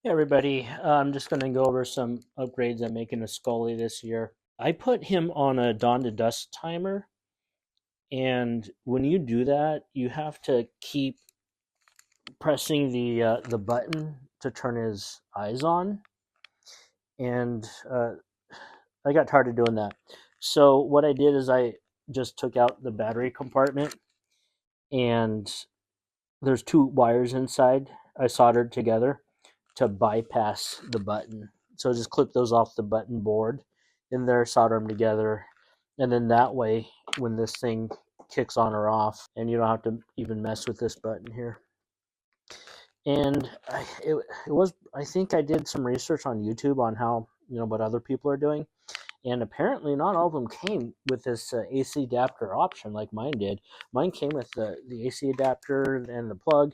Hey everybody, I'm just going to go over some upgrades I'm making to Scully this year. I put him on a dawn to dusk timer, and when you do that, you have to keep pressing the button to turn his eyes on, and I got tired of doing that. So what I did is I just took out the battery compartment, and there's two wires inside I soldered together to bypass the button. So just clip those off the button board in there, solder them together, and then that way, when this thing kicks on or off, and you don't have to even mess with this button here. And it was, I think I did some research on YouTube on how, what other people are doing. And apparently, not all of them came with this AC adapter option like mine did. Mine came with the AC adapter and the plug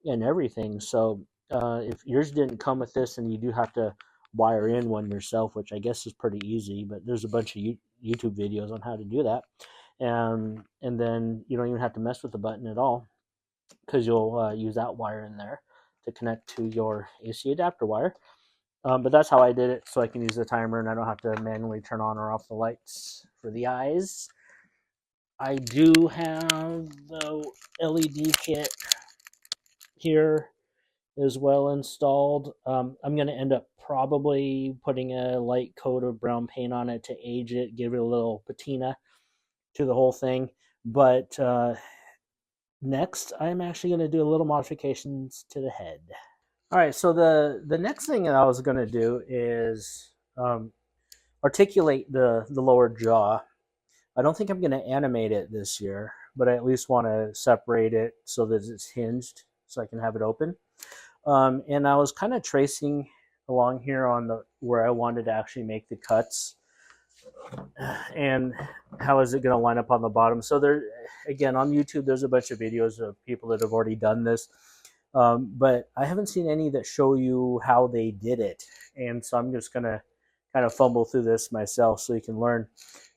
and everything. So if yours didn't come with this, and you do have to wire in one yourself, which I guess is pretty easy, but there's a bunch of YouTube videos on how to do that. And then you don't even have to mess with the button at all, because you'll use that wire in there to connect to your AC adapter wire. But that's how I did it, so I can use the timer and I don't have to manually turn on or off the lights for the eyes. I do have the LED kit here as well installed. I'm going to end up probably putting a light coat of brown paint on it to age it, give it a little patina to the whole thing. But next, I'm actually going to do a little modifications to the head. All right, so the next thing that I was going to do is articulate the lower jaw. I don't think I'm going to animate it this year, but I at least want to separate it so that it's hinged so I can have it open. And I was kind of tracing along here on the where I wanted to actually make the cuts, and how is it going to line up on the bottom. So there, again, on YouTube, there's a bunch of videos of people that have already done this. But I haven't seen any that show you how they did it. And so I'm just going to kind of fumble through this myself so you can learn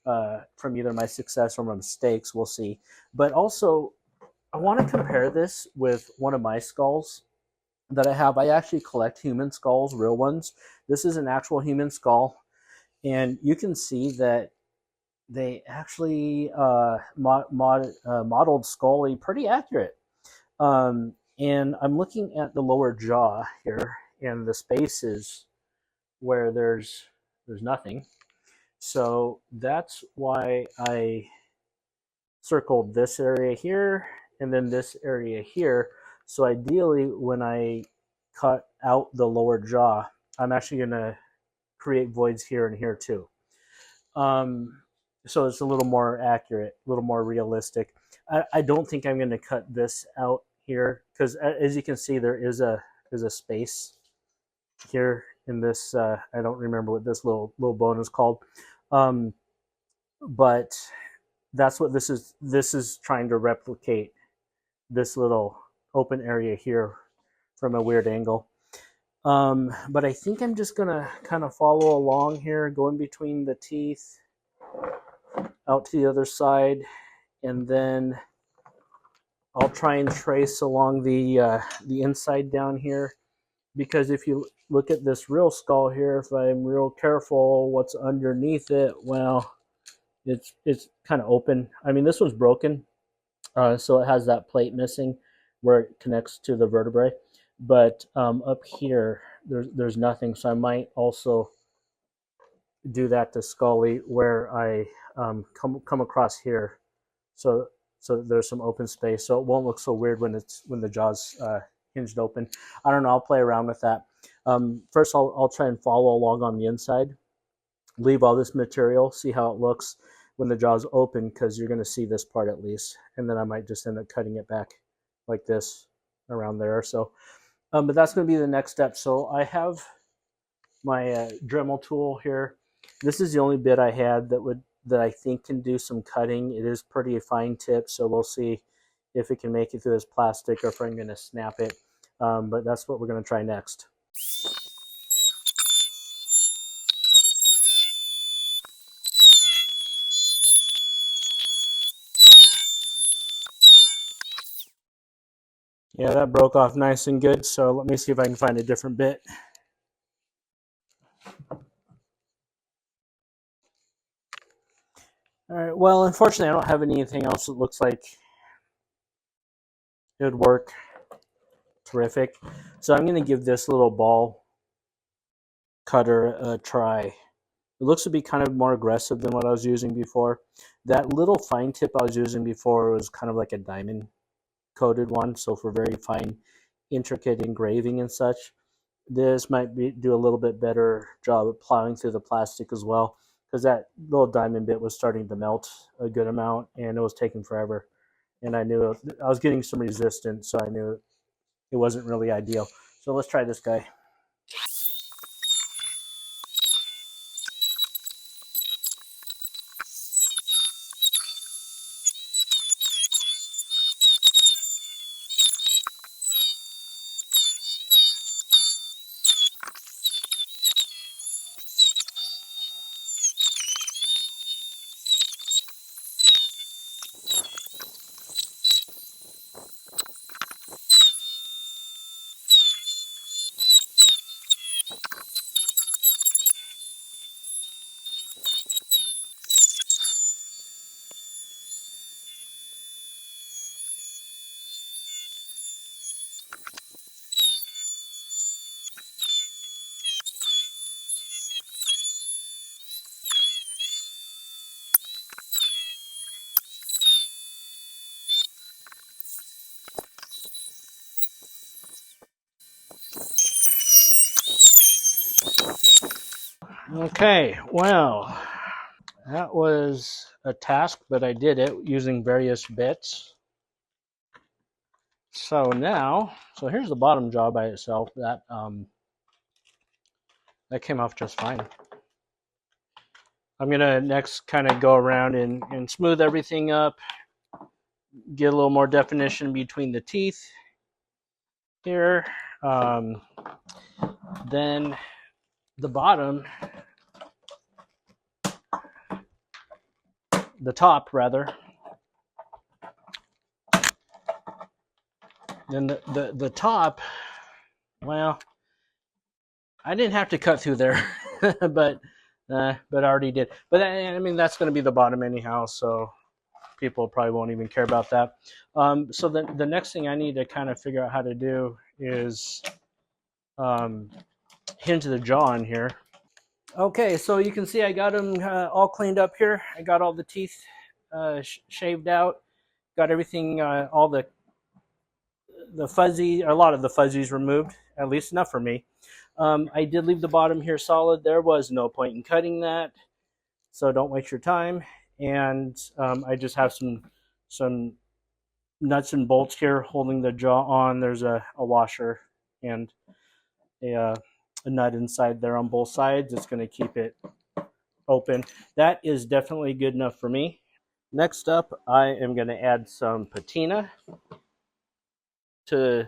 from either my success or my mistakes. We'll see. But also, I want to compare this with one of my skulls that I have. I actually collect human skulls, real ones. This is an actual human skull. And you can see that they actually modeled Scully pretty accurate. And I'm looking at the lower jaw here, and the spaces where there's nothing. So that's why I circled this area here and then this area here. So ideally, when I cut out the lower jaw, I'm actually going to create voids here and here too. So it's a little more accurate, a little more realistic. I don't think I'm going to cut this out here, because as you can see, there's a space here in this. I don't remember what this little bone is called, but that's what this is. This is trying to replicate this little open area here from a weird angle. But I think I'm just gonna kind of follow along here, going between the teeth, out to the other side, and then I'll try and trace along the inside down here, because if you look at this real skull here, if I'm real careful, what's underneath it, well, it's kind of open. I mean, this one's broken, so it has that plate missing where it connects to the vertebrae. But up here, there's nothing. So I might also do that to Scully, where I come across here, so there's some open space, so it won't look so weird when the jaw's hinged open. I don't know. I'll play around with that. First, I'll try and follow along on the inside, leave all this material, see how it looks when the jaw's open, because you're going to see this part at least, and then I might just end up cutting it back like this around there. So, but that's going to be the next step. So I have my Dremel tool here. This is the only bit I had that I think can do some cutting. It is pretty fine tip, so we'll see if it can make it through this plastic or if I'm going to snap it. But that's what we're going to try next. Yeah, that broke off nice and good, so let me see if I can find a different bit. All right. Well, unfortunately, I don't have anything else that looks like it would work terrific. So I'm going to give this little ball cutter a try. It looks to be kind of more aggressive than what I was using before. That little fine tip I was using before was kind of like a diamond coated one, so for very fine, intricate engraving and such. This might do a little bit better job of plowing through the plastic as well, because that little diamond bit was starting to melt a good amount, and it was taking forever. And I knew I was getting some resistance, so I knew it wasn't really ideal. So let's try this guy. Okay, well, that was a task, but I did it using various bits. So now, so here's the bottom jaw by itself. That came off just fine. I'm gonna next kind of go around and smooth everything up, get a little more definition between the teeth here. Then the bottom, the top rather. Then the top, well, I didn't have to cut through there, but I already did. But I mean, that's going to be the bottom anyhow, so people probably won't even care about that. So the next thing I need to kind of figure out how to do is hinge the jaw in here. Okay, so you can see I got them all cleaned up here. I got all the teeth shaved out, got everything, all the fuzzy, a lot of the fuzzies removed, at least enough for me. I did leave the bottom here solid. There was no point in cutting that, so don't waste your time. And I just have some nuts and bolts here holding the jaw on. There's a washer and a nut inside there on both sides. It's going to keep it open. That is definitely good enough for me. Next up, I am going to add some patina to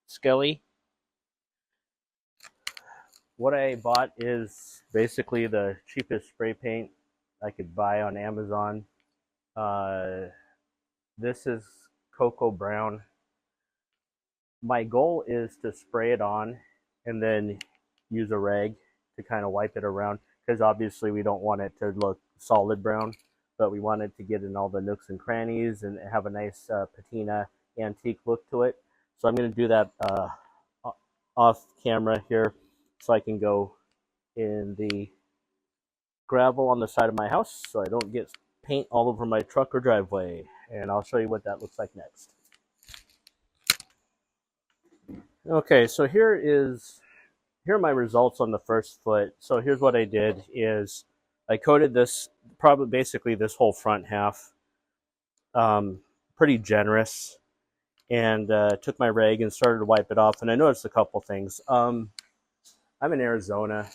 Skelly. What I bought is basically the cheapest spray paint I could buy on Amazon. This is Cocoa Brown. My goal is to spray it on and then use a rag to kind of wipe it around, because obviously we don't want it to look solid brown, but we want it to get in all the nooks and crannies and have a nice patina antique look to it. So I'm going to do that off camera here, so I can go in the gravel on the side of my house so I don't get paint all over my truck or driveway. And I'll show you what that looks like next. Okay, so here are my results on the first foot. So here's what I did is I coated this, probably basically this whole front half, pretty generous, and took my rag and started to wipe it off. And I noticed a couple things. I'm in Arizona,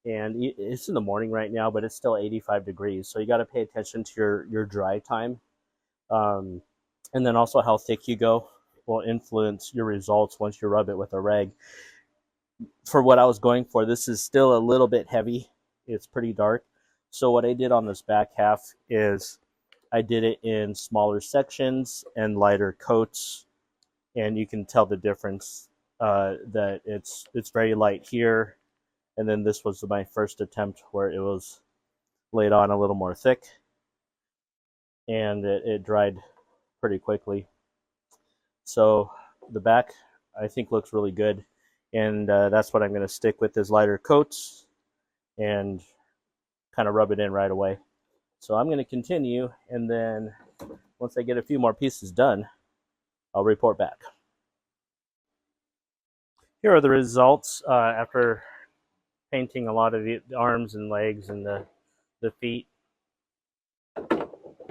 and it's in the morning right now, but it's still 85 degrees. So you got to pay attention to your dry time. And then also how thick you go will influence your results once you rub it with a rag. For what I was going for, this is still a little bit heavy. It's pretty dark. So what I did on this back half is I did it in smaller sections and lighter coats. And you can tell the difference that it's very light here And then this was my first attempt where it was laid on a little more thick, and it dried pretty quickly. So the back, I think, looks really good, and that's what I'm going to stick with, is lighter coats and kind of rub it in right away. So I'm going to continue, and then once I get a few more pieces done, I'll report back. Here are the results after painting a lot of the arms and legs and the feet.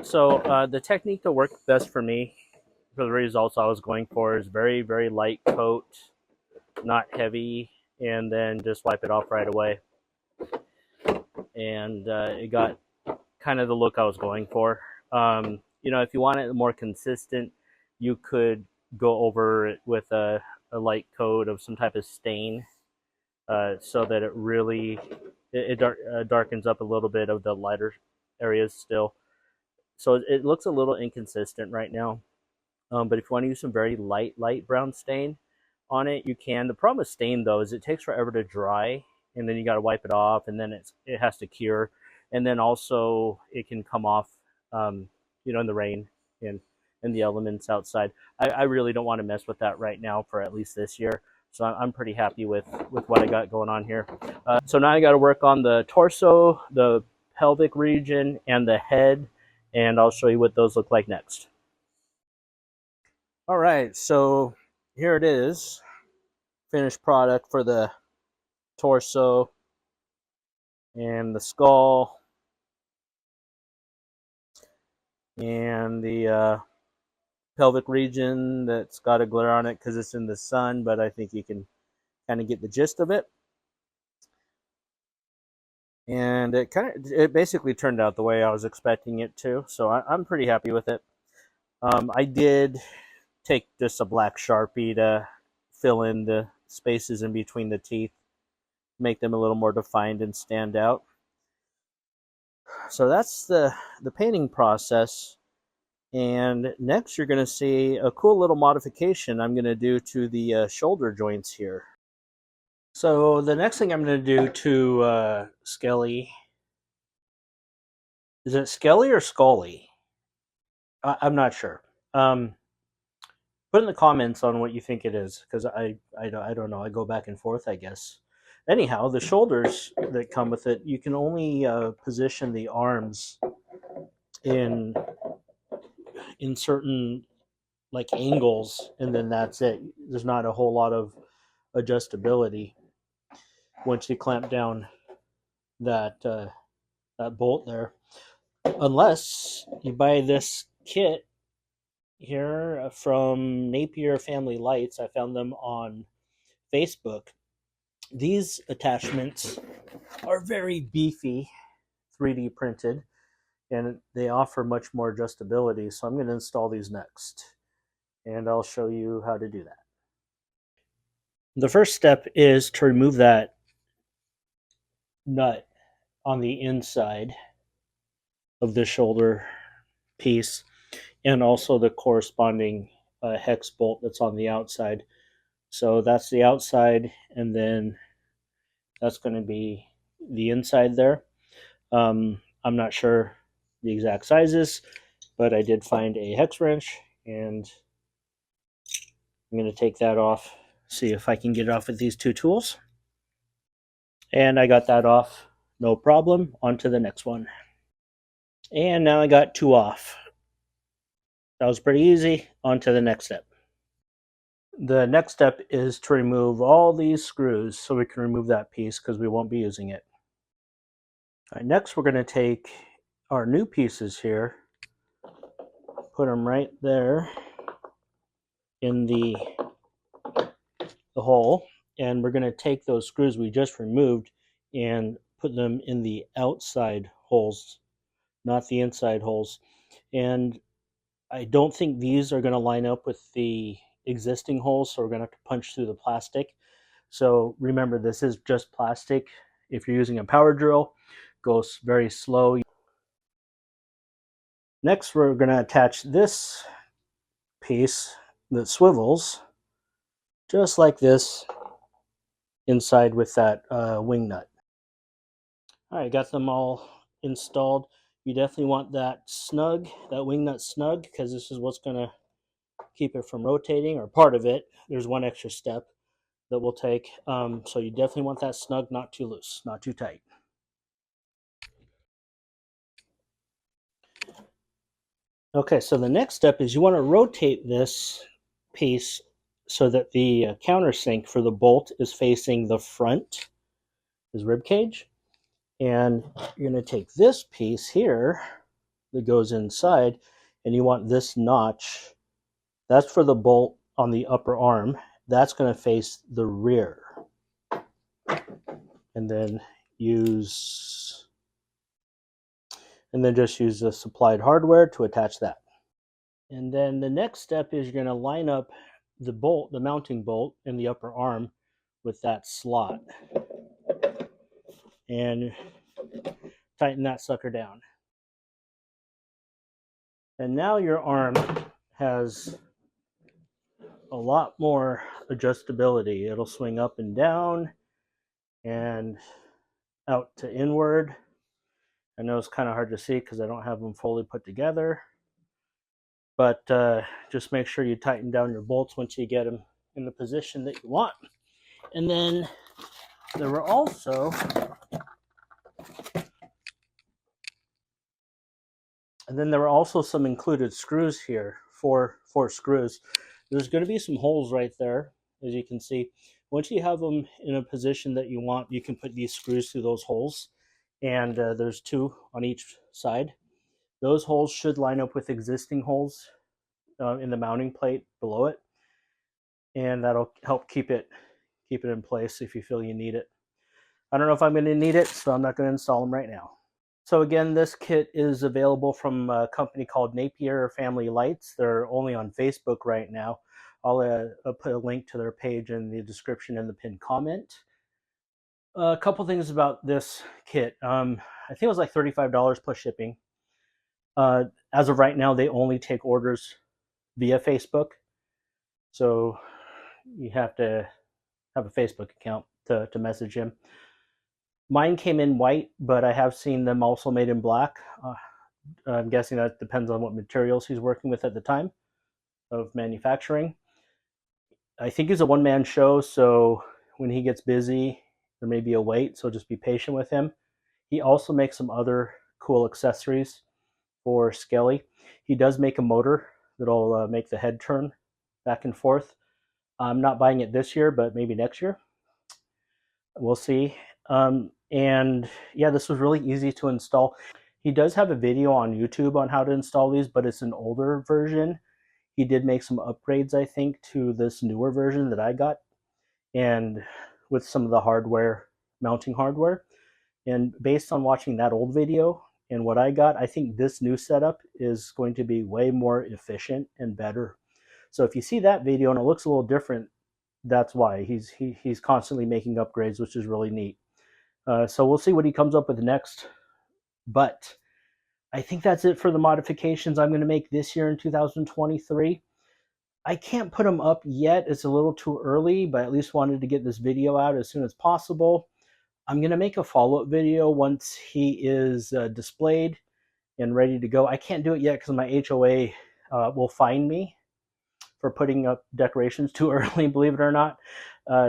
So the technique that worked best for me for the results I was going for is very, very light coat, not heavy, and then just wipe it off right away. And it got kind of the look I was going for. If you want it more consistent, you could go over it with a light coat of some type of stain, so that it really darkens up a little bit of the lighter areas still. So it looks a little inconsistent right now. But if you want to use some very light brown stain on it, you can. The problem with stain, though, is it takes forever to dry, and then you got to wipe it off, and then it has to cure, and then also it can come off, in the rain and the elements outside. I really don't want to mess with that right now for at least this year. So I'm pretty happy with what I got going on here. So now I got to work on the torso, the pelvic region, and the head, and I'll show you what those look like next. All right, so here it is, finished product for the torso and the skull and the pelvic region that's got a glare on it because it's in the sun, but I think you can kind of get the gist of it. And it basically turned out the way I was expecting it to, so I'm pretty happy with it. I did take just a black Sharpie to fill in the spaces in between the teeth, make them a little more defined and stand out. So that's the painting process. And next you're going to see a cool little modification I'm going to do to the shoulder joints here. So the next thing I'm going to do to Skelly, is it Skelly or Scully? I'm not sure. Put in the comments on what you think it is, because I don't know. I go back and forth, I guess. Anyhow, the shoulders that come with it, you can only position the arms in certain angles, and then that's it. There's not a whole lot of adjustability once you clamp down that bolt there, unless you buy this kit here from Napier Family Lights. I found them on Facebook. These attachments are very beefy, 3D printed, and they offer much more adjustability. So I'm going to install these next, and I'll show you how to do that. The first step is to remove that nut on the inside of the shoulder piece, and also the corresponding hex bolt that's on the outside. So that's the outside, and then that's going to be the inside there. I'm not sure the exact sizes, but I did find a hex wrench, and I'm going to take that off, see if I can get it off with these two tools. And I got that off, no problem. On to the next one. And now I got two off. That was pretty easy. On to the next step. The next step is to remove all these screws so we can remove that piece because we won't be using it. All right, next we're going to take our new pieces here, put them right there in the hole, and we're going to take those screws we just removed and put them in the outside holes, not the inside holes. And I don't think these are going to line up with the existing holes, so we're going to have to punch through the plastic. So remember, this is just plastic. If you're using a power drill, go very slow. Next, we're going to attach this piece that swivels just like this inside with that wing nut. All right, got them all installed. You definitely want that snug, that wing nut snug, because this is what's going to keep it from rotating, or part of it. There's one extra step that we'll take. So you definitely want that snug, not too loose, not too tight. Okay, so the next step is you want to rotate this piece so that the countersink for the bolt is facing the front, this rib cage. And you're going to take this piece here that goes inside, and you want this notch. That's for the bolt on the upper arm. That's going to face the rear. And then just use the supplied hardware to attach that. And then the next step is you're going to line up the bolt, the mounting bolt in the upper arm with that slot. And tighten that sucker down. And now your arm has a lot more adjustability. It'll swing up and down and out to inward. I know it's kind of hard to see because I don't have them fully put together, but just make sure you tighten down your bolts once you get them in the position that you want. And then there were also some included screws here, four screws. There's going to be some holes right there, as you can see. Once you have them in a position that you want, you can put these screws through those holes. And there's 2 on each side. Those holes should line up with existing holes in the mounting plate below it. And that'll help keep it in place if you feel you need it. I don't know if I'm going to need it, so I'm not going to install them right now. So again, this kit is available from a company called Napier Family Lights. They're only on Facebook right now. I'll put a link to their page in the description and the pinned comment. A couple things about this kit. I think it was like $35 plus shipping. As of right now, they only take orders via Facebook. So you have to have a Facebook account to message him. Mine came in white, but I have seen them also made in black. I'm guessing that depends on what materials he's working with at the time of manufacturing. I think he's a one-man show, so when he gets busy, there may be a wait, so just be patient with him. He also makes some other cool accessories for Skelly. He does make a motor that'll make the head turn back and forth. I'm not buying it this year, but maybe next year. We'll see. And yeah, this was really easy to install. He does have a video on YouTube on how to install these, but it's an older version. He did make some upgrades, I think, to this newer version that I got, and with some of the hardware, mounting hardware. And based on watching that old video and what I got, I think this new setup is going to be way more efficient and better. So if you see that video and it looks a little different, that's why. He's constantly making upgrades, which is really neat. So we'll see what he comes up with next. But I think that's it for the modifications I'm going to make this year in 2023. I can't put them up yet. It's a little too early, but I at least wanted to get this video out as soon as possible. I'm going to make a follow-up video once he is displayed and ready to go. I can't do it yet because my HOA will fine me for putting up decorations too early, believe it or not.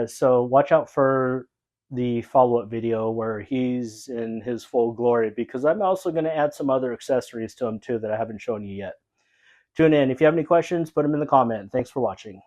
So watch out for the follow-up video where he's in his full glory, because I'm also going to add some other accessories to him too that I haven't shown you yet. Tune in. If you have any questions, put them in the comment. Thanks for watching.